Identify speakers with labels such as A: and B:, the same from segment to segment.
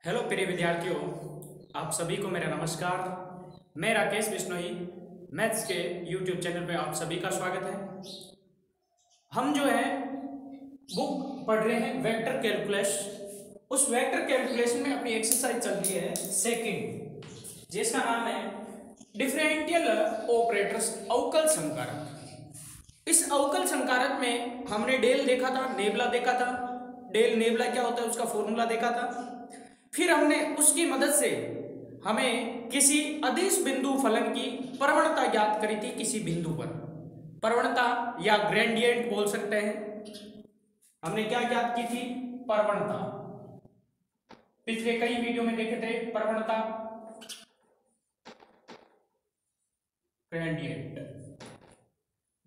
A: Hello प्रिय विद्यार्थियों, आप सभी को मेरा नमस्कार। मैं राकेश बिश्नोई मैथ्स के यूट्यूब चैनल पे आप सभी का स्वागत है। हम जो है बुक पढ़ रहे हैं वेक्टर कैलकुलस। उस वेक्टर कैलकुलेशन में अपनी एक्सरसाइज चल रही है सेकंड, जिसका नाम है डिफरेंशियल ऑपरेटर्स अवकल संकारक। इस अवकल संकारक में हमने डेल देखा था, नेबला देखा था। डेल नेबला क्या होता है उसका फॉर्मूला देखा था। फिर हमने उसकी मदद से हमें किसी अदिश बिंदु फलन की प्रवणता ज्ञात करी थी। किसी बिंदु पर प्रवणता या ग्रेडियंट बोल सकते हैं। हमने क्या ज्ञात की थी? प्रवणता। पिछले कई वीडियो में देखे थे प्रवणता, ग्रेडियंट।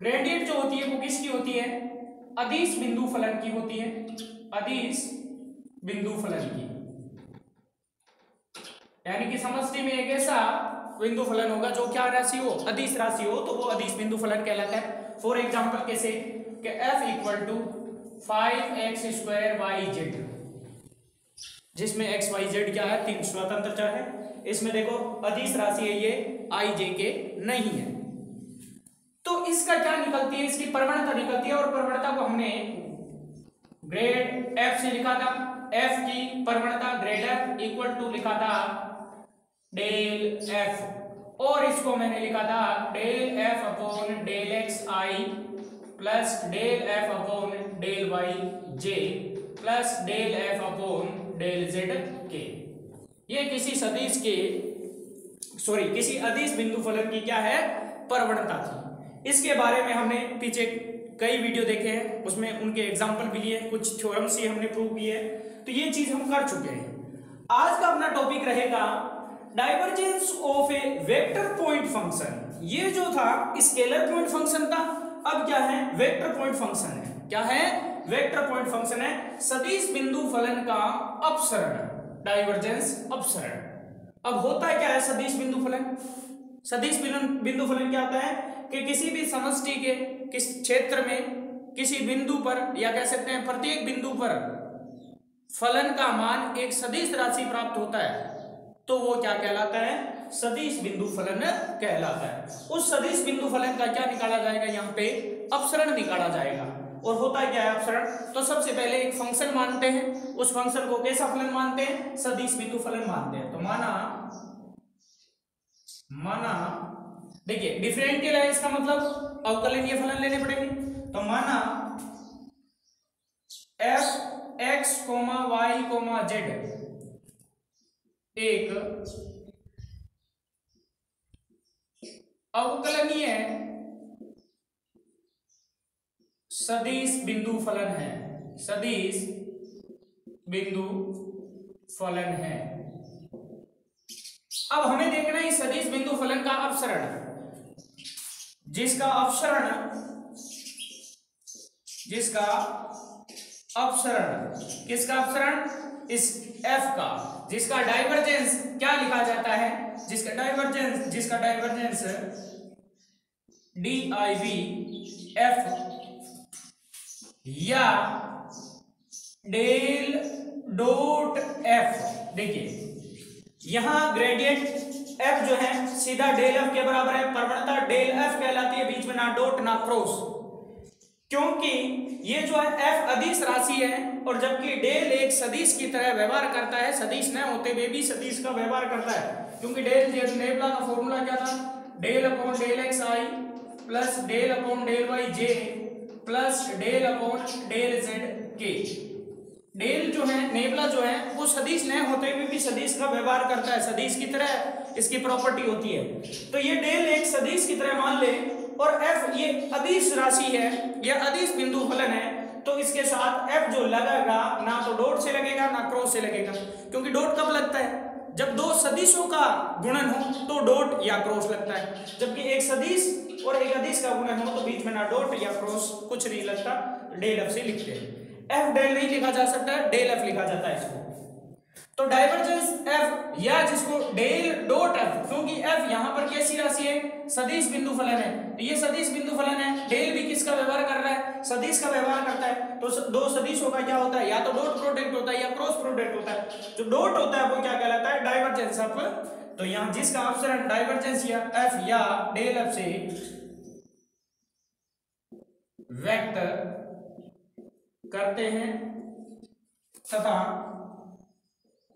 A: ग्रेडियंट जो होती है वो किसकी होती है? अदिश बिंदु फलन की होती है। अदिश बिंदु फलन की, यानी कि समष्टि में एक ऐसा बिंदु फलन होगा जो क्या राशि हो? अदिश राशि हो, तो वो अदिश बिंदु फलन कहलाता है। फॉर एग्जांपल कैसे कि f equal to 5x² yz, जिसमें x y z क्या है? तीन स्वतंत्र चर है। इसमें देखो अदिश राशि है, ये i j के नहीं है। तो इसका क्या निकलती है? इसकी प्रवणता निकलती है, और प्रवणता को हमने ग्रेड f से लिखा था। f की प्रवणता ग्रेड f इक्वल टू लिखा था डेल f, और इसको मैंने लिखा था del f upon del x i plus del f upon del y j plus del f upon del z k। ये किसी सदिश के किसी अदिश बिंदु फलन की क्या है? प्रवणता थी। इसके बारे में हमने पीछे कई वीडियो देखे हैं, उसमें उनके एग्जाम्पल भी लिए, कुछ थ्योरम्स ही हमने प्रूव किए, तो ये चीज हम कर चुके हैं। आज का अपना टॉपिक रहेगा divergence of A vector point function. ये जो था स्केलर पॉइंट फंक्शन था, अब क्या है? वेक्टर पॉइंट फंक्शन है। क्या है? वेक्टर पॉइंट फंक्शन है। सदिश बिंदु फलन का अपसरण, डाइवर्जेंस अपसरण। अब होता है क्या है सदिश बिंदु फलन? सदिश बिंदु फलन क्या होता है कि किसी भी समष्टि के किस क्षेत्र में किसी बिंदु पर, या कह सकते हैं प्रत्येक बिंदु पर फलन का मान एक सदिश राशि प्राप्त होता है, तो वो क्या कहलाता है? सदिश बिंदु फलन कहलाता है। उस सदिश बिंदु फलन का क्या निकाला जाएगा? यहाँ पे अपसरण निकाला जाएगा। और होता है क्या है अपसरण? तो सबसे पहले एक फंक्शन मानते हैं, उस फंक्शन को कैसा फलन मानते हैं? सदिश बिंदु फलन मानते हैं। तो माना देखिए डिफरेंशियल है, इसका मतलब अवकलनीय फलन लेने पड़ेंगे। तो माना f x, y, z एक अवकलनीय सदिश बिंदु फलन है। सदिश बिंदु फलन है। अब हमें देखना है इस सदिश बिंदु फलन का अपसरण, जिसका अपसरण किसका अपसरण? इस f का, जिसका डाइवर्जेंस क्या लिखा जाता है? जिसका डाइवर्जेंस div f या डेल डॉट f। देखिए यहां ग्रेडियंट f जो है सीधा डेल f के बराबर है। प्रवणता डेल f कहलाती है, बीच में ना डॉट ना क्रॉस, क्योंकि ये जो है f अदिश राशि है, और जबकि डेल एक सदिश की तरह व्यवहार करता है, सदिश न होते हुए भी सदिश का व्यवहार करता है। क्योंकि डेल नेबला का फॉर्मूला क्या था? Del upon del X I plus del upon del Y J plus del upon del Z K. Del जो है, नेबला जो है, वो सदिश न होते हुए भी सदिश का व्यवहार करता है, सदिश की तरह इसकी प्रॉपर्टी होती है। तो ये डेल एक सदिश की तरह मान ले, और f ये अदिश राशि है, ये अदिश बिंदु फलन है, तो इसके साथ f जो लगेगा ना तो डॉट से लगेगा ना क्रॉस से लगेगा। क्योंकि डॉट कब लगता है? जब दो सदिशों का गुणन हो तो डॉट या क्रॉस लगता है, जबकि एक सदिश और एक अदिश का गुणन हो तो बीच में ना डॉट या क्रॉस कुछ नहीं लगता, डेल f से लिखते हैं। f डेल नहीं लिखा जा सकता, डेल f लिखा जाता है इसको। तो डाइवर्जेंस f या जिसको डेल डॉट f, क्योंकि f यहां पर कैसी राशि है? सदिश बिंदु फलन है। तो ये सदिश बिंदु फलन है, डेल भी किसका व्यवहार कर रहा है? सदिश का व्यवहार करता है। तो दो सदिशों का क्या होता है, या तो डॉट प्रोडक्ट होता है या क्रॉस प्रोडक्ट होता है। जो डॉट होता है वो क्या कहलाता है, डाइवर्जेंस ऑफ। तो यहाँ जिसका अपसरण डाइवर्जेंस या एफ या डेल एफ से व्यक्त करते हैं तथा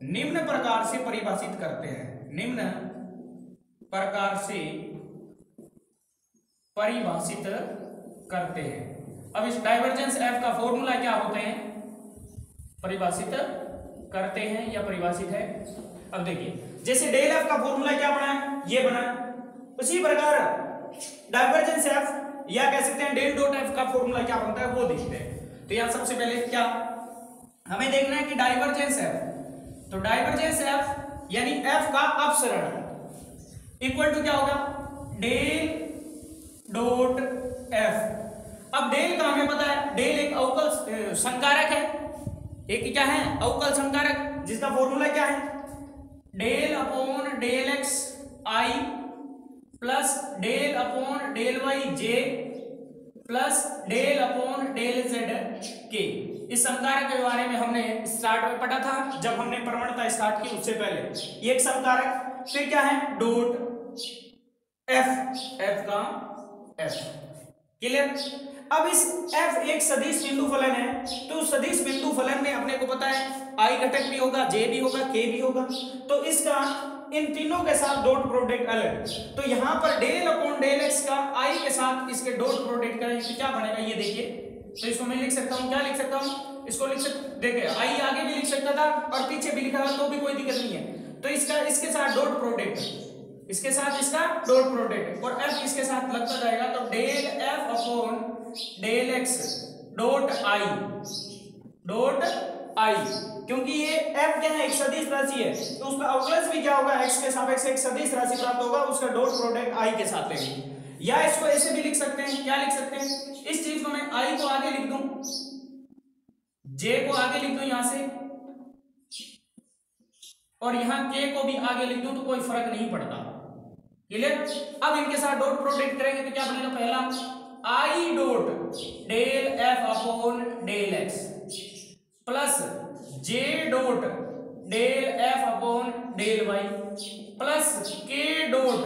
A: निम्न प्रकार से परिभाषित करते हैं, निम्न प्रकार से परिभाषित करते हैं। अब इस डाइवर्जेंस एफ का फॉर्मूला क्या होते हैं, परिभाषित करते हैं या परिभाषित है। अब देखिए जैसे डेल एफ का फॉर्मूला क्या बना है, ये बना है, उसी प्रकार डाइवर्जेंस एफ या कह सकते हैं डेल डॉट एफ का फॉर्मूला क्या बनता है वो देखते हैं। तो यहां सबसे पहले क्या हमें देखना है कि डाइवर्जेंस एफ, तो डाइवर्जेंस एफ यानी एफ का अपसरण इक्वल टू क्या होगा, डेल डॉट एफ। अब डेल का हमें पता है, डेल एक अवकल संकारक है, एक क्या है अवकल संकारक, जिसका फॉर्मूला क्या है, del upon del X I plus del upon del Y J plus del upon del Z K. इस संकारक के बारे में हमने स्टार्ट में पढ़ा था, जब हमने प्रवणता स्टार्ट की उससे पहले। ये एक संकारक, फिर क्या है डॉट एफ, एफ का एफ, क्लियर। अब इस एफ एक सदिश बिंदु फलन है, तो सदिश बिंदु फलन में अपने को पता है आई घटक भी होगा, जे भी होगा, के भी होगा, तो इसका इन तीनों के साथ डॉट प्रोडक्ट अलग। तो यहां पर डेल अपॉन डेल एक्स का आई के साथ इसके डॉट प्रोडक्ट करेंगे तो क्या बनेगा, ये देखिए। तो इसको मैं लिख सकता हूं, क्या लिख सकता हूं, इसको लिख सकता, देखिए आई आगे भी लिख सकता था और पीछे भी लिखा था तो भी कोई दिक्कत नहीं है। तो इसका इसके साथ डॉट प्रोडक्ट, इसके साथ इसका डॉट प्रोडक्ट और एफ इसके साथ लगता जाएगा, तो del F upon del X dot I, dot I, क्योंकि ये एफ क्या है एक सदिश राशि है, तो उसका अवकलज भी क्या होगा, एक्स के सापेक्ष एक सदिश राशि प्राप्त होगा, उसका डॉट प्रोडक्ट आई के साथ लेंगे। या इसको ऐसे भी लिख सकते हैं, क्या लिख सकते हैं, इस चीज को मैं आई को आगे लिख दूं, जे को आगे लिख दूं यहां से, और यहां के को भी आगे लिख दूं तो कोई फर्क नहीं पड़ता, क्लियर। अब इनके साथ डॉट प्रोडक्ट करेंगे तो क्या बनेगा, पहला I dot del F upon del X plus J dot del F upon del Y plus K dot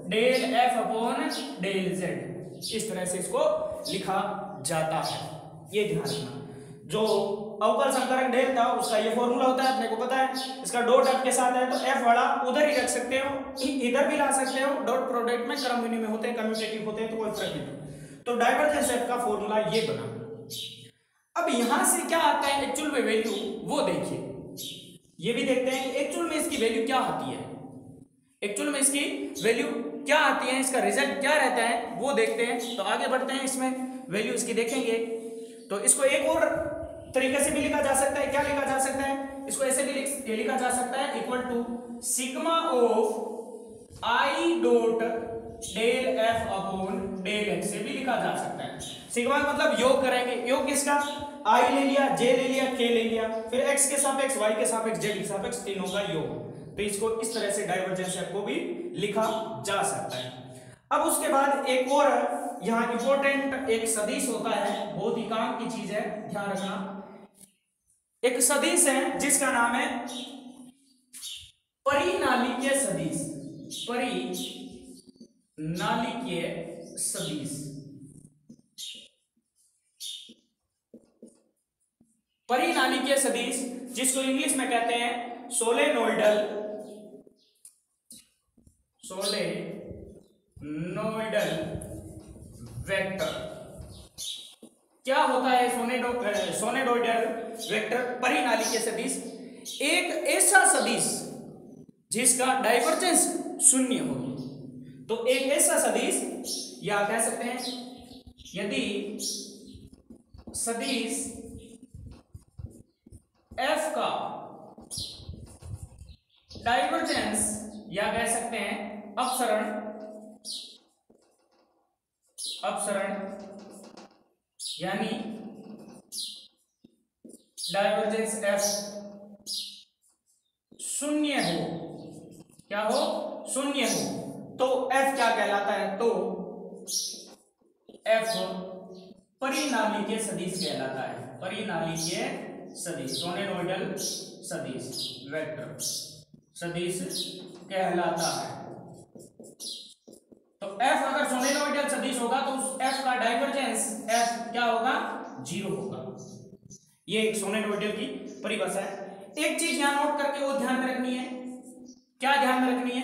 A: del F upon del Z. इस तरह से इसको लिखा जाता है, ये ध्यान रखना। जो अवकल संकारक डेल था उसका ये फॉर्मूला होता है, अपने को पता है। इसका डॉट एफ के साथ है तो एफ वाला उधर ही रख सकते हो, इधर भी ला सकते हो। डॉट प्रोडक्ट में क्रम विनिमय होते हैं, कम्यूटेटिव होते हैं, तो कोई फर्क नहीं। तो डाइवर्जेंस एफ का फॉर्मूला ये बना। अब यहां से क्या आता है एक्चुअल में वैल्यू, वो देखिए, ये भी देखते हैं एक्चुअल में इसकी वैल्यू क्या आती है, एक्चुअल में इसकी वैल्यू क्या आती है, इसका रिजल्ट क्या रहता है वो देखते हैं। तो आगे बढ़ते हैं, इसमें वैल्यू इसकी देखेंगे। तो इसको एक और तरीके से भी लिखा जा सकता है, क्या लिखा जा सकता है, इसको ऐसे भी लिखा जा सकता है, equal to sigma of I dot del F upon del X से भी लिखा जा सकता है। सिग्मा मतलब योग करेंगे, योग किसका, आई ले लिया, जे ले लिया, के ले लिया, फिर एक्स के सापेक्ष, वाई के सापेक्ष, जेड के सापेक्ष, तीनों का योग। तो इसको इस तरह से डाइवर्जेंस एफ को भी लिखा जा सकता है। अब उसके बाद एक और यहाँ इंपॉर्टेंट एक सदिश होता है, बहुत ही काम की चीज है, ध्यान रखना। एक सदिश है जिसका नाम है परिनालिकीय सदिश, परिनालिकीय सदिश। परिनालिकीय सदिश जिसको इंग्लिश में कहते हैं सोलेनोइडल वेक्टर। क्या होता है सोलेनोइडल वेक्टर परिनालिकीय सदिश? एक ऐसा सदिश जिसका डाइवर्जेंस शून्य हो। तो एक ऐसा सदिश, या कह सकते हैं यदि सदिश f का डाइवर्जेंस, या कह सकते हैं अपसरण यानी डाइवर्जेंस f शून्य हो, क्या हो, शून्य हो, तो f क्या कहलाता है, तो f परिनालिकीय सदिश कहलाता है, परिनालिकीय सदिश, सोलेनोइडल सदिश, वेक्टर सदिश कहलाता है। तो F अगर सोलेनोइडल सदिश होगा तो उस F का डाइवर्जेंस F क्या होगा, 0 होगा। ये एक सोलेनोइडल की परिभाषा है। एक चीज यहां नोट करके वो ध्यान में रखनी है, क्या ध्यान में रखनी है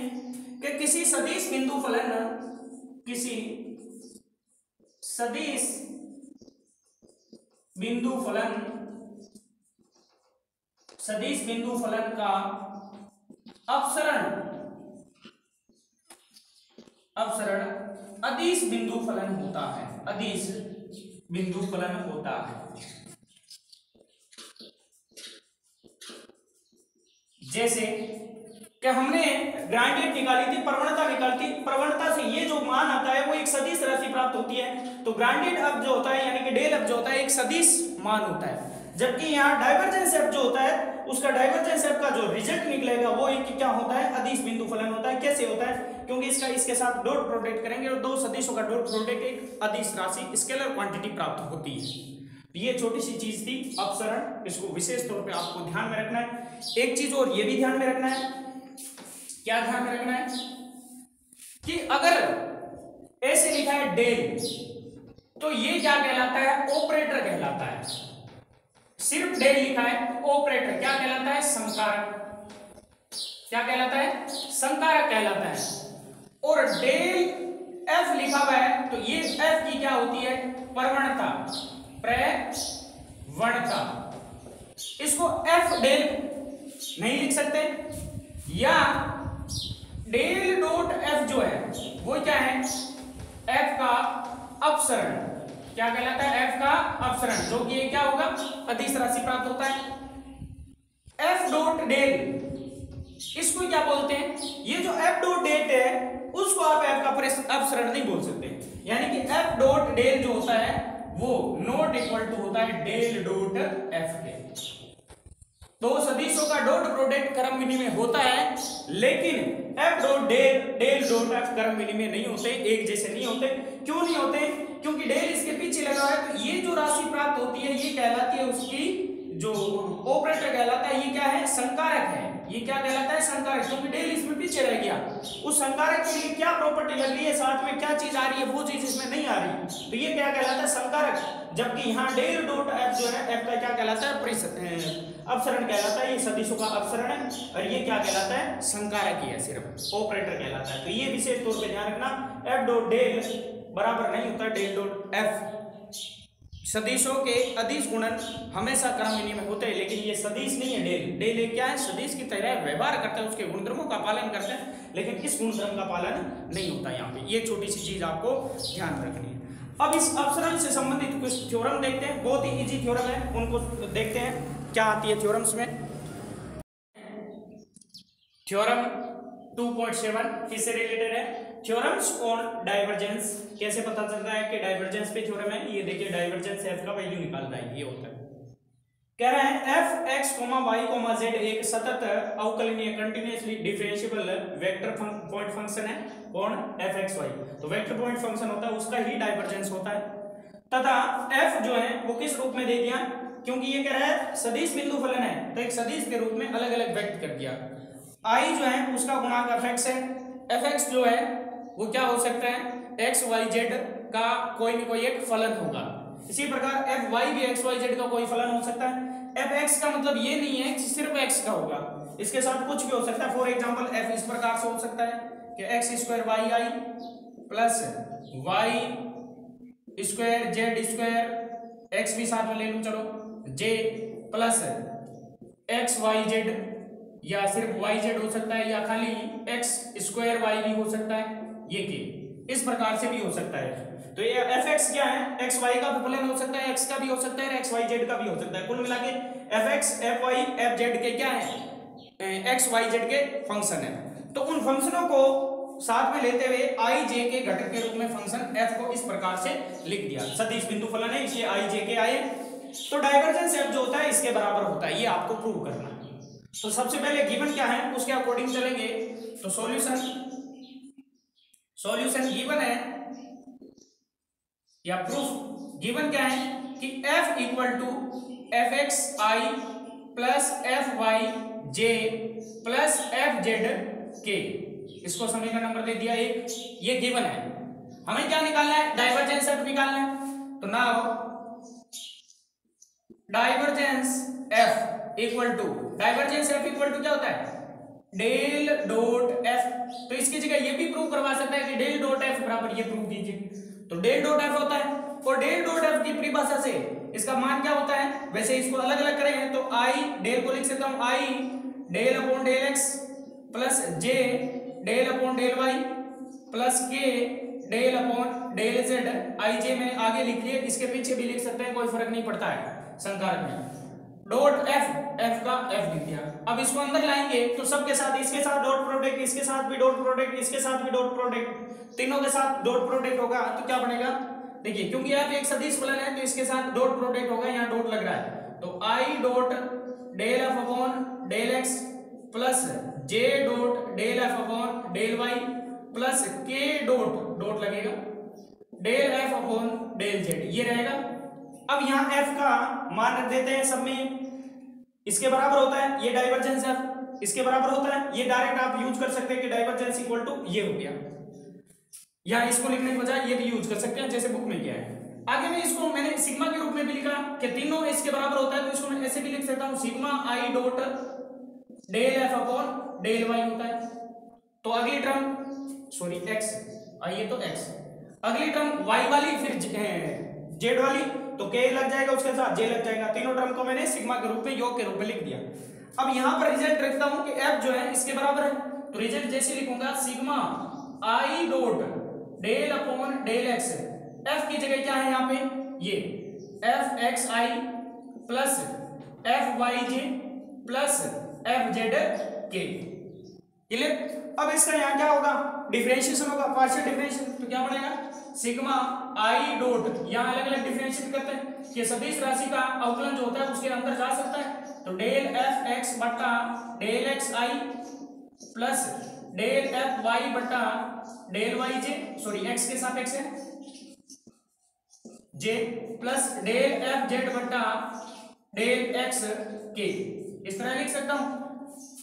A: कि किसी सदिश बिंदु फलन, किसी सदिश बिंदु फलन, सदिश बिंदु फलन का अपसरण अदिश बिंदु फलन होता है, अदिश बिंदु फलन होता है। जैसे कि हमने ग्रेडियंट निकाली थी, प्रवणता निकाली थी, प्रवणता से ये जो मान आता है वो एक सदिश राशि प्राप्त होती है। तो ग्रेडियंट अब जो होता है यानी कि डेल अब जो होता है एक सदिश मान होता है, जबकि यहाँ डाइवर्जेंस एफ जो होता है उसका डाइवर्जेंस एफ का जो रिजल्ट निकलेगा वो एक क्या होता है, अदिश बिंदु फलन होता है। कैसे होता है, क्योंकि इसका इसके साथ डॉट प्रोडक्ट करेंगे और दो सदिशों का डॉट प्रोडक्ट एक अदिश राशि स्केलर क्वांटिटी प्राप्त होती है। ये छोटी सी चीज थी अपसरण, इसको विशेष तौर पे आपको ध्यान में रखना है। एक चीज और ये भी ध्यान में रखना है, क्या ध्यान में रखना है कि अगर ऐसे लिखा है डेल तो ये क्या कहलाता है, ऑपरेटर कहलाता है। सिर्फ डेल लिखा है, ऑपरेटर क्या कहलाता है, संकारक, क्या कहलाता है, संकारक कहलाता है। और डेल एफ लिखा हुआ है तो ये एफ की क्या होती है, प्रवणता, प्रवणता। इसको एफ डेल नहीं लिख सकते, या डेल डॉट एफ जो है वो क्या है, एफ का अपसरण, क्या कहलाता है, एफ का अपसरण, जो कि क्या होगा, अदिश राशि प्राप्त होता है। एफ डॉट डेल इसको क्या बोलते हैं, ये जो एफ डॉट डेल है उसको आप एफ का अपसरण नहीं बोल सकते, यानी कि एफ डॉट डेल जो होता है वो नॉट इक्वल टू होता है डेल डॉट एफ के। तो सदिशों का डॉट प्रोडक्ट क्रम विनिमय होता है, लेकिन F dot del, del dot F क्रम विनिमय नहीं होते, एक जैसे नहीं होते। क्यों नहीं होते, क्योंकि डेल इसके पीछे लगा है, तो ये जो राशि प्राप्त होती है ये कहलाती है उसकी जो ऑपरेटर कहलाता है, ये क्या है, संकारक है। ये क्या कहलाता है, संकारक, क्योंकि डेल इसमें पीछे रह गया। उस संकारक के लिए क्या प्रॉपर्टी लग रही है, साथ में क्या चीज आ रही है, वो चीज इसमें नहीं आ रही, तो ये क्या कहलाता है, संकारक। जबकि यहाँ डेल डॉट एफ जो है, एफ का क्या कहलाता है, अपसरण कहलाता है, ये सदिशों का अपसरण है, और ये क्या कहलाता है, संकारक ही है, सिर्फ ऑपरेटर कहलाता है। तो ये विशेष तौर पे ध्यान रखना, एफ डॉट डेल बराबर नहीं होता डेल डॉट एफ। सदिशों के अदिश गुणन हमेशा क्रम विनिमय होते हैं, लेकिन ये सदिश नहीं है डेल। डेल एक क्या है, सदिश की तरह व्यवहार करते हैं, उसके गुणधर्मों का पालन करते हैं, लेकिन इस गुणधर्म का पालन नहीं होता यहाँ पे। ये छोटी सी चीज आपको ध्यान रखनी है। अब इस अपसरण से संबंधित कुछ थ्योरम देखते हैं, बहुत ही इजी थ्योरम है, उनको देखते हैं क्या आती है थ्योरम्स में। थ्योरम 2.7 किससे रिलेटेड है, थ्योरम्स ऑन डाइवर्जेंस। कैसे पता चलता है कि डाइवर्जेंस पे थ्योरम है, ये देखिए डाइवर्जेंस एफ का वैल्यू निकालता है, ये होता है। कह रहे हैं एफ एक्स वाई जेड एक सतत अवकलनीय continuously differentiable vector point function है, कौन, एफ एक्स वाई। तो वेक्टर पॉइंट फंक्शन होता है, उसका ही डाइवर्जेंस होता है। तथा एफ जो है वो किस रूप में दे दिया, क्योंकि ये कह रहा है सदिश बिंदु फलन है, तो एक सदिश के रूप में अलग अलग व्यक्त कर दिया। आई जो है उसका गुणांक एफ एक्स है, एफ एक्स जो है वो क्या हो सकता है, एक्स वाई जेड का कोई न कोई एक फलन होगा। इसी प्रकार एफ वाई भी एक्स वाई जेड का कोई फलन हो सकता है। एफ एक्स का मतलब ये नहीं है कि सिर्फ एक्स का होगा, इसके साथ कुछ भी हो सकता है। फॉर एग्जांपल एफ इस प्रकार से हो सकता है कि X square Y I plus Y square Z square, X भी साथ में ले लूं चलो, J plus X Y Z, या सिर्फ वाई जेड हो सकता है, या खाली एक्स स्क्वायर वाई भी हो सकता है, ये के इस प्रकार से भी हो सकता है। तो ये एफ एक्स क्या है, एक्स वाई का फलन हो सकता है, एक्स का भी हो सकता है, एक्स वाई जेड का भी हो सकता है। कुल मिला के F X F Y F Z के क्या है, एक्स वाई जेड के फंक्शन है। तो उन फंक्शनों को साथ में लेते हुए आई जे के घटक के रूप में फंक्शन एफ को इस प्रकार से लिख दिया। सदिश बिंदु फलन है, इसलिए आई जे के आए। तो डाइवर्जेंस एफ जो होता है इसके बराबर होता है, ये आपको प्रूव करना है। तो सबसे पहले गिवन क्या है उसके अकॉर्डिंग चलेंगे। तो सॉल्यूशन गिवन है, या प्रूफ गिवन क्या है कि f equal to F X I plus F Y J plus F Z K, इसको समीकरण नंबर दे दिया एक, ये गिवन है। हमें क्या निकालना है, डाइवर्जेंस एफ निकालना है। तो now divergence F equal to क्या होता है, डेल डॉट एफ। तो इसकी जगह ये भी प्रूव करवा सकता है कि डेल डॉट एफ बराबर ये प्रूव कीजिए। तो डेल डॉट एफ होता है, और डेल डॉट एफ की परिभाषा से इसका मान क्या होता है, वैसे इसको अलग अलग करें तो आई डेल को लिख सकता हूं I del upon del X plus J del upon del Y plus K del upon del Z. I J मैंने आगे लिख लिया, इसके पीछे भी लिख सकते हैं, कोई फर्क नहीं पड़ता है संकारक में। डॉट एफ का एफ लिख दिया। अब इसको अंदर लाएंगे तो सबके साथ, इसके साथ डॉट प्रोडक्ट, इसके साथ भी डॉट प्रोडक्ट, इसके साथ भी डॉट प्रोडक्ट, तीनों के साथ डॉट प्रोडक्ट होगा तो क्या बनेगा, देखिए क्योंकि एफ एक सदिश फलन है तो इसके साथ डॉट प्रोडक्ट होगा, यहाँ डॉट लग रहा है तो I dot del F upon del X plus J dot del F upon del Y plus K dot लगेगा del F upon del Z, ये रहेगा। अब यहाँ f का मान रख देते हैं सब में, इसके बराबर होता है ये डाइवर्जेंस f, इसके बराबर होता है ये, डायरेक्ट आप यूज कर सकते हैं कि डाइवर्जेंस इक्वल टू ये हो गया, या इसको लिखने के बजाय ये भी यूज कर सकते हैं जैसे बुक में किया है। आगे में इसको मैंने सिग्मा के रूप में भी लिखा कि तीनों इसके बराबर होता है, तो इसको मैं ऐसे भी लिख सकता हूं sigma I dot del F upon del Y होता है। तो अगली टर्म सॉरी x आइए तो x, अगली टर्म y वाली फिर z वाली, तो k लग जाएगा उसके साथ j लग जाएगा। तीनों टर्म को मैंने सिग्मा के रूप में योग के रूप में लिख दिया। अब यहां पर रिजल्ट रखता हूं कि f जो है इसके बराबर है, तो रिजल्ट जैसे लिखूंगा sigma i dot del upon del x, f की जगह क्या है यहाँ पे ये F X I plus F Y J plus F Z के, क्लियर। अब इसका यहाँ क्या होगा, डिफरेंशिएशन होगा, पार्शियल डिफरेंशिएशन, तो क्या बनेगा सिग्मा आई डॉट, यहाँ अलग अलग डिफरेंशिएट करते हैं कि सदिश राशि का अवकलन जो होता है उसके अंदर जा सकता है, तो डेल एफ एक्स बटा del X I plus del F Y बटा डेल वाई जे, सॉरी एक्स के सापेक्ष है जे, प्लस डेल एफ जेड बटा डेल एक्स के, इस तरह लिख सकता हूं।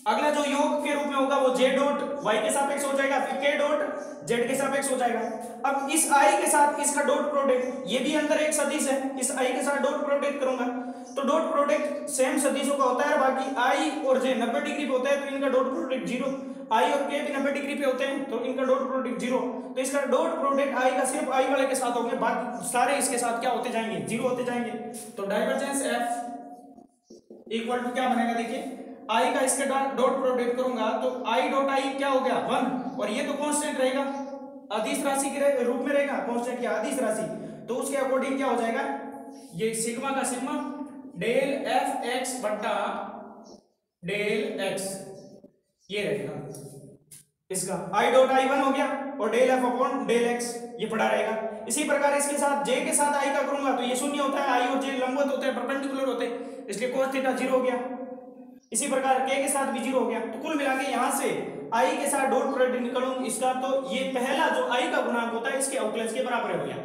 A: अगला जो योग के रूप में होगा वो जे डॉट वाई के सापेक्ष हो जाएगा, फिर के डॉट जेड के सापेक्ष हो जाएगा। अब इस आई के साथ इसका डॉट प्रोडक्ट, ये भी अंदर एक सदिश है, इस आई के साथ डॉट प्रोडक्ट करूंगा तो डॉट प्रोडक्ट सेम सदिशों का होता है, बाकी आई और जे 90 डिग्री पे होता है तो इनका डॉट प्रोडक्ट 0, आई और के भी 90 डिग्री पे होते हैं तो इनका डॉट प्रोडक्ट 0, तो इसका डॉट प्रोडक्ट आई का सिर्फ आई वाले के साथ होंगे, बाकी सारे इसके साथ क्या होते जाएंगे 0 होते जाएंगे। तो डाइवर्जेंस एफ इक्वल टू क्या बनेगा, देखिए आई का इसके डॉट प्रोडक्ट करूंगा तो आई डॉट आई क्या हो गया 1, और ये तो कांस्टेंट रहेगा, अदिश राशि के रूप में रहेगा, कांस्टेंट क्या अदिश राशि, तो उसके अकॉर्डिंग क्या हो जाएगा ये सिग्मा का सिग्मा डेल एफ एक्स बटा डेल एक्स, ये रहेगा इसका आई डॉट आई 1 हो गया और del F upon del X ये पड़ा रहेगा। इसी प्रकार इसके साथ जे के साथ आई का करूंगा तो ये शून्य होता है, आई और जे लंबवत होते हैं, परपेंडिकुलर होते हैं, इसलिए cos थीटा 0 हो गया। इसी प्रकार के साथ भी 0 हो गया, तो कुल मिला के यहां से आई के साथ डॉट प्रोडक्ट निकालूं इसका, तो ये पहला जो आई का गुणांक होता है इसके अवकलज के बराबर हो गया।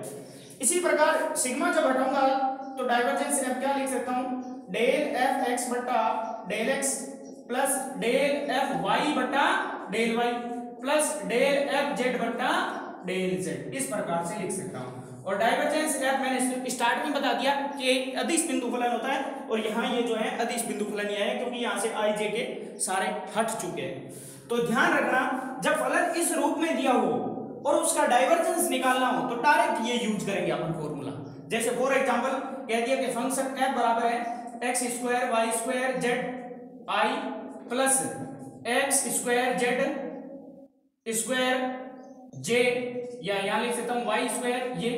A: इसी प्रकार सिग्मा जब हटाऊंगा तो डाइवर्जेंस एफ क्या लिख सकता हूं, डेल एफ एक्स बटा del X plus del F Y बटा del Y plus del F Z बटा डेल जेड, इस प्रकार से लिख सकता हूं। और डाइवर्जेंस एफ मैंने स्टार्ट में बता दिया कि एक अदिश बिंदु फलन होता है, और यहाँ ये जो है अदिश बिंदु फलन ये है क्योंकि यहाँ से आई जे के सारे हट चुके हैं। तो ध्यान रखना जब फलन इस रूप में दिया हो और उसका डाइवर्जेंस निकालना हो तो डायरेक्ट ये यूज करेंगे अपन फॉर्मूला। जैसे फॉर एग्जांपल कह दिया कि फंक्शन f बराबर है X square Y square Z I plus X square Z square J, या यहाँ लिख सकता हूँ वाई स्क्वायर ये,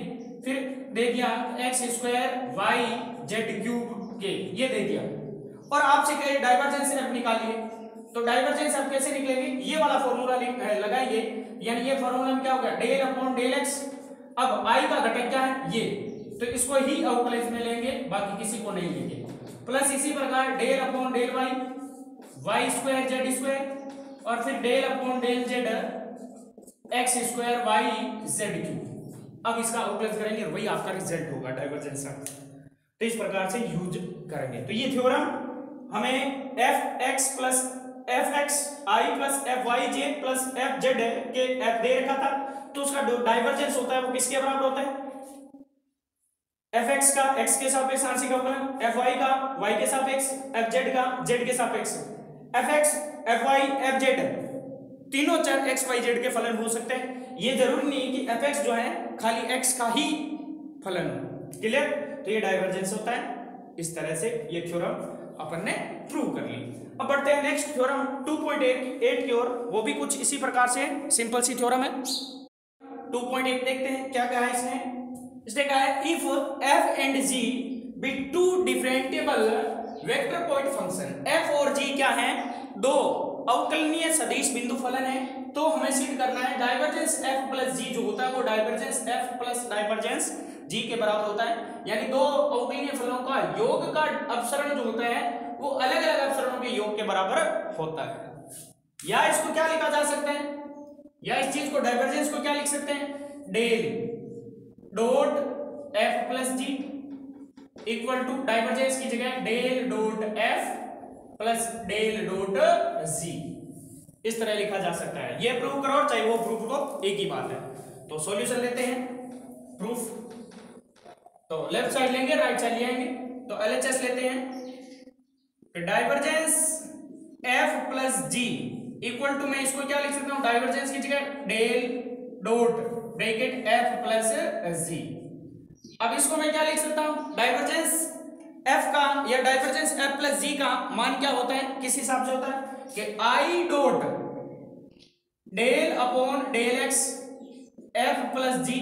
A: फिर दे दिया X square Y Z cube के, ये दे दिया, और आपसे कहे डाइवर्जेंस एफ निकालिए, तो डाइवर्जेंस एफ कैसे निकलेंगे, ये वाला फॉर्मूला लगाएंगे, यानी ये फॉर्मूला में क्या होगा डेल अपॉन डेल एक्स, अब आई का घटक क्या है ये, तो इसको ही अवकलज में लेंगे बाकी किसी को नहीं लेंगे, प्लस इसी प्रकार del upon del Y Y square Z square और फिर del upon del Z X square Y Z cube, अब इसका अवकलन करेंगे और वही आपका रिजल्ट होगा डाइवर्जेंस का। तो इस प्रकार से यूज करेंगे। तो ये थ्योरम हमें F X plus F X I plus F Y J plus F Z K F दे रखा था, तो उसका डाइवर्जेंस होता है वो किसके बराबर होता है? एफ एक्स का एक्स के सापेक्ष आंशिक अवकलन, एफ वाई का वाई के सापेक्ष, एफ जेड का जेड के सापेक्ष। F X F Y F Z तीनों चर एक्स वाई जेड के फलन हो सकते हैं। ये जरूरी नहीं है कि एफ एक्स जो है खाली एक्स का ही फलन हो। क्लियर? तो ये डाइवर्जेंस होता है। इस तरह से ये थ्योरम अपन ने प्रूव कर ली। अब बढ़ते हैं नेक्स्ट थ्योरम 2.8 की ओर, वो भी कुछ इसी प्रकार से सिंपल सी थ्योरम है। 2.8 देखते हैं क्या कहा है इसने कहा है if f and g be two differentiable vector point function, f और g क्या है? दो अवकलनीय सदिश बिंदु फलन है। तो हमें सिद्ध करना है डाइवर्जेंस f प्लस g जो होता है वो divergence f plus divergence g के बराबर होता है। यानी दो अवकलनीय फलनों का योग का अपसरण जो होता है वो अलग अलग अपसरणों के योग के बराबर होता है। या इसको क्या लिखा जा सकता है, या इस चीज को डाइवर्जेंस को क्या लिख सकते हैं? Del dot f plus G equal to divergence की जगह del dot f plus del dot G, इस तरह लिखा जा सकता है। ये प्रूव करो चाहे वो प्रूव करो, एक ही बात है। तो सॉल्यूशन लेते हैं प्रूफ। तो लेफ्ट साइड लेंगे राइट साइड ले आएंगे। तो LHS लेते हैं। Divergence f plus G equal to, मैं इसको क्या लिख सकता हूं डाइवर्जेंस की जगह del dot bracket f plus G. अब इसको मैं क्या लिख सकता हूं डाइवर्जेंस f का या डाइवर्जेंस f प्लस जी का मान क्या होता है, किस हिसाब से होता है कि i dot del upon del x f plus G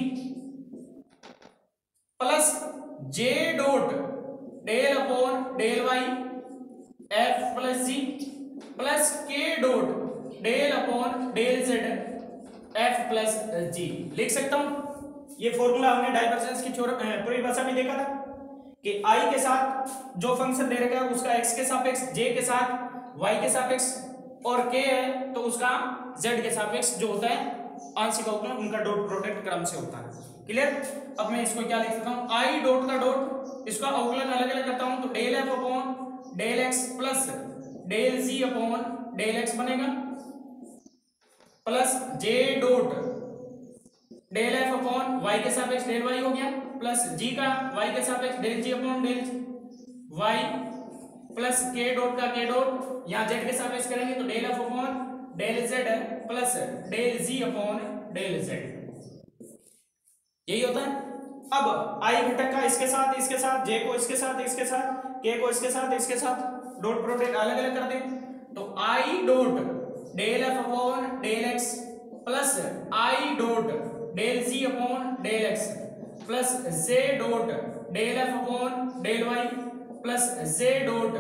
A: plus j dot del upon del y f plus G plus k dot del upon del z f plus G लिख सकता हूं। ये फॉर्मूला हमने डाइवर्जेंस की परिभाषा में देखा था कि i के साथ जो फंक्शन दे रखा है उसका x के सापेक्ष, j के साथ y के सापेक्ष और k है तो उसका z के सापेक्ष जो होता है आंशिक अवकलन उनका डॉट प्रोडक्ट क्रम से होता है। क्लियर? अब मैं इसको क्या लिख सकता हूं i डॉट का डॉट, इसका अवकलन अलग अलग करता हूं तो del f upon del x plus del g upon del x बनेगा plus j dot del f upon y के सापेक्ष डेल y हो गया प्लस g का y के सापेक्ष del g upon del y plus k dot का k dot यहां z के सापेक्ष करेंगे तो del f upon del z plus del g upon del z, यही होता है। अब i घटक का इसके साथ j को इसके साथ k को इसके साथ डॉट प्रोडक्ट अलग अलग कर दें तो i dot del f upon del x plus i dot del g upon del x plus j dot del f upon del y plus j dot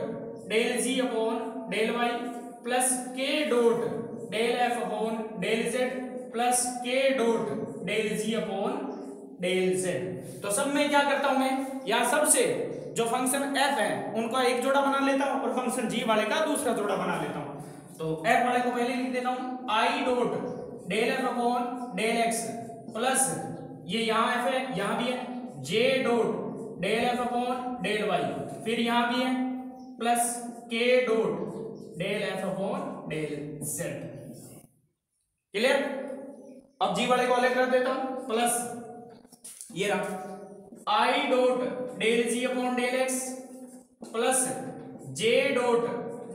A: del g upon del y plus k dot del f upon del z plus k dot del g upon del z। तो सब में क्या करता हूं मैं, या सबसे जो फंक्शन f है उनका एक जोड़ा बना लेता हूं और फंक्शन g वाले का दूसरा जोड़ा बना लेता हूं। तो f वाले को पहले लिख देता हूं i dot del f upon del x plus ये यहां f है यहां भी है j dot del f upon del y, फिर यहां भी है plus k dot del f upon del z। Clear? अब g वाले को अलग कर देता हूं प्लस ये रहा i dot del g upon del x plus j dot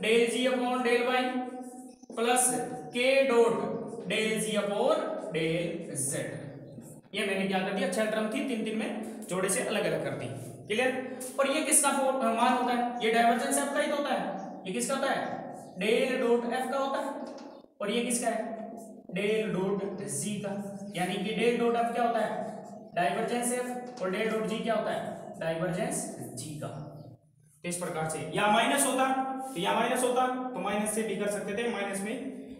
A: del g upon del y plus k dot del g upon del z। ये मैंने क्या कर दिया, 6 टर्म थी 3 में जोड़े से अलग अलग कर दी। क्लियर? और ये किसका मान होता है, ये डाइवर्जेंस f का ही तो होता है। ये किसका होता है, डेल डॉट f का होता है। और ये किसका है, डेल डॉट g का। यानी कि डेल डॉट f क्या होता है, डाइवर्जेंस f, और डेल डॉट g क्या होता है, डाइवर्जेंस g का। तो इस प्रकार से या माइनस होता तो या माइनस होता तो माइनस से भी कर सकते थे, माइनस में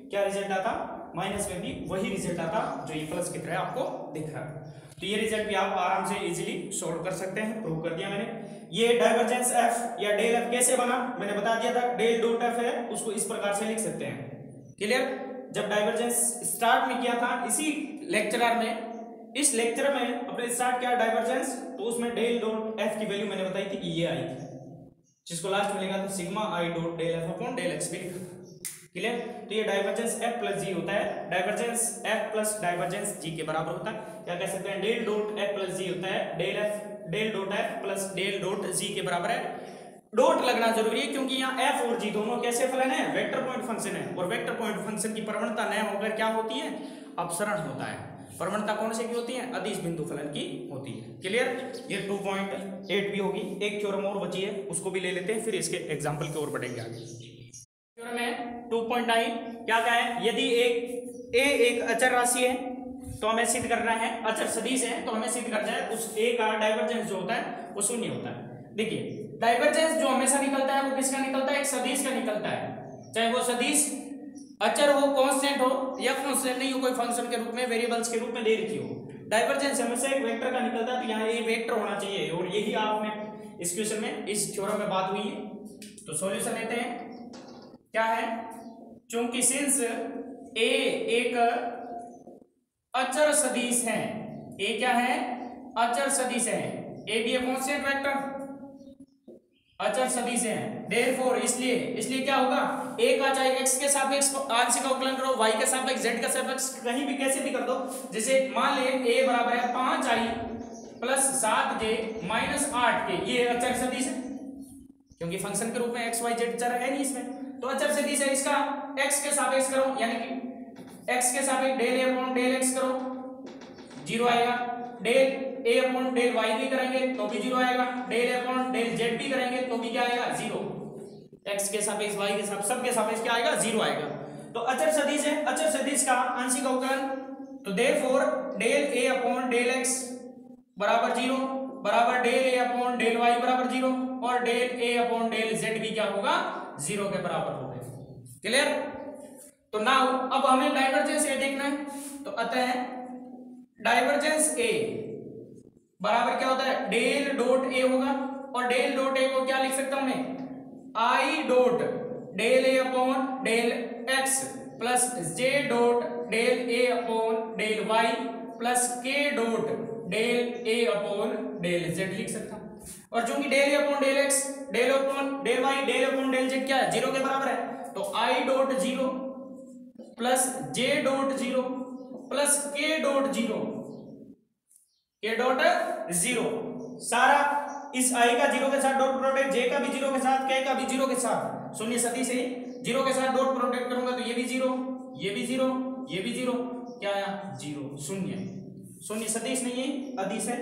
A: क्या रिजल्ट आता, माइनस में भी वही रिजल्ट आता जो ये प्लस की तरह आपको दिख रहा है। तो ये रिजल्ट भी आप आराम से इजीली सॉल्व कर सकते हैं, प्रूव कर दिया मैंने। ये डाइवर्जेंस f या डेल f कैसे बना मैंने बता दिया था, डेल डॉट f है उसको इस प्रकार से लिख सकते हैं। क्लियर? जब डाइवर्जेंस स्टार्ट में किया था इसी लेक्चरर में
B: इस लेक्चर में अपने स्टार्ट किया डाइवर्जेंस, तो उसमें डेल डॉट एफ की वैल्यू मैंने बताई थी कि ये आई थी, जिसको लास्ट में लिखा था sigma I dot del F upon del X भी लिखा था। क्लियर? तो ये डाइवर्जेंस एफ प्लस जी होता है, divergence F plus divergence G के बराबर होता है। क्या कह सकते हैं? Del dot F plus G होता है del dot F plus del dot G के बराबर है। डॉट लगना जरूरी है क्योंकि यहाँ एफ और जी दोनों कैसे फलन है? वेक्टर पॉइंट फंक्शन है, और वेक्टर पॉइंट फंक्शन की प्रवणता न होकर क्या होती है? अपसरण होता है। प्रवणता कौन से की होती है? अदिश बिंदु फलन की होती है। क्लियर? ये 2.8 भी होगी। एक थ्योरम और बची है, उसको भी ले लेते हैं, फिर इसके एग्जाम्पल की ओर बढ़ेंगे आगे। थ्योरम है 2.9। क्या है? यदि एक अचर राशि है तो हमें सिद्ध करना है, अचर सदिश है तो हमें सिद्ध करना है उस ए का डाइवर्जेंस जो होता है वो शून्य होता है। देखिए डाइवर्जेंस जो हमेशा निकलता है वो किसका निकलता है? एक सदिश का निकलता है, चाहे वो सदिश अचर हो, कांस्टेंट हो, या कांस्टेंट नहीं हो, कोई फंक्शन के रूप में, वेरिएबल्स के रूप में दे रखी हो। डाइवर्जेंस हमेशा एक वेक्टर का निकलता है, तो यहाँ ये वेक्टर होना चाहिए, और यही आपने इस क्वेश्चन में, इस थ्योरम में बात हुई है। तो सॉल्यूशन लेते हैं। क्या है? चूंकि सिंस ए एक अचर सदिश है, ए क्या है? अचर सदिश है, ए भी कांस्टेंट वेक्टर अचर सदिश है, देयरफॉर इसलिए क्या होगा? ए का चाहे x के सापेक्ष आंशिक अवकलन करो, y के सापेक्ष, z के सापेक्ष कहीं भी कैसे भी कर दो। जैसे मान ले a बराबर है 5i plus 7j minus 8k, ये अचर सदिश है क्योंकि फंक्शन के रूप में x y z चर है नहीं इसमें, तो अचर सदिश है। इसका x के सापेक्ष करो, यानी कि x के सापेक्ष del a upon del x करो, 0 आएगा। Del a upon del y भी करेंगे तो भी 0 आएगा। Del a upon del z भी करेंगे तो भी क्या आएगा? 0। x के सापेक्ष y के सापेक्ष सबके सापेक्ष क्या आएगा? 0 आएगा। तो अचर सदिश है, अचर सदिश का आंशिक अवकलन, तो therefore del a upon del x बराबर 0 बराबर del a upon del y बराबर 0, और del a upon del z भी क्या होगा? 0 के बराबर होगा। क्लियर? तो नाउ अब हमें डाइवर्जेंस ए देखना है, तो अतः डाइवर्जेंस ए बराबर क्या होता है? डेल डॉट ए होगा, और डेल डॉट ए को क्या लिख सकता हूं मैं? I dot del A upon del X plus J dot del A upon del Y plus K dot del A upon del Z लिख सकता हूं। और चूंकि del A upon del X, del upon del Y, del upon del Z क्या है? 0 के बराबर है, तो I dot 0 plus J dot 0 plus K dot 0, K dot 0, सारा इस आई का 0 के साथ डॉट प्रोडक्ट, जे का भी 0 के साथ, के का भी 0 के साथ, शून्य सदिश से 0 के साथ डॉट प्रोडक्ट करूंगा तो ये भी 0, ये भी 0, ये भी 0, क्या आया? 0, शून्य सदिश नहीं है, अदिश है।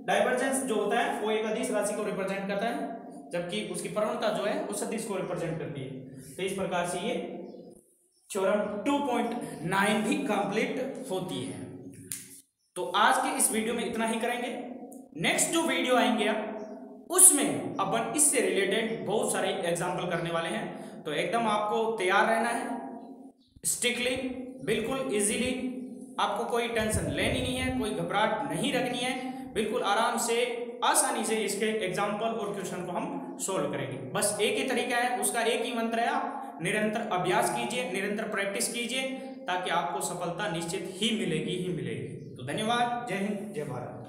B: डाइवर्जेंस जो होता है वो एक अदिश राशि को रिप्रेजेंट करता है, जबकि उसकी प्रवणता जो है वो सदिश को रिप्रेजेंट करती है। तो इस प्रकार से ये थ्योरम 2.9 भी कंप्लीट होती है। तो आज के इस वीडियो में इतना ही करेंगे। नेक्स्ट जो वीडियो आएंगे उसमें अपन इससे रिलेटेड बहुत सारे एग्जाम्पल करने वाले हैं, तो एकदम आपको तैयार रहना है, स्ट्रिक्टली, बिल्कुल इजीली, आपको कोई टेंशन लेनी नहीं है, कोई घबराहट नहीं रखनी है, बिल्कुल आराम से, आसानी से इसके एग्जाम्पल और क्वेश्चन को हम सोल्व करेंगे। बस एक ही तरीका है, उसका एक ही मंत्र है, आप निरंतर अभ्यास कीजिए, निरंतर प्रैक्टिस कीजिए, ताकि आपको सफलता निश्चित ही मिलेगी ही मिलेगी। तो धन्यवाद। जय हिंद, जय भारत।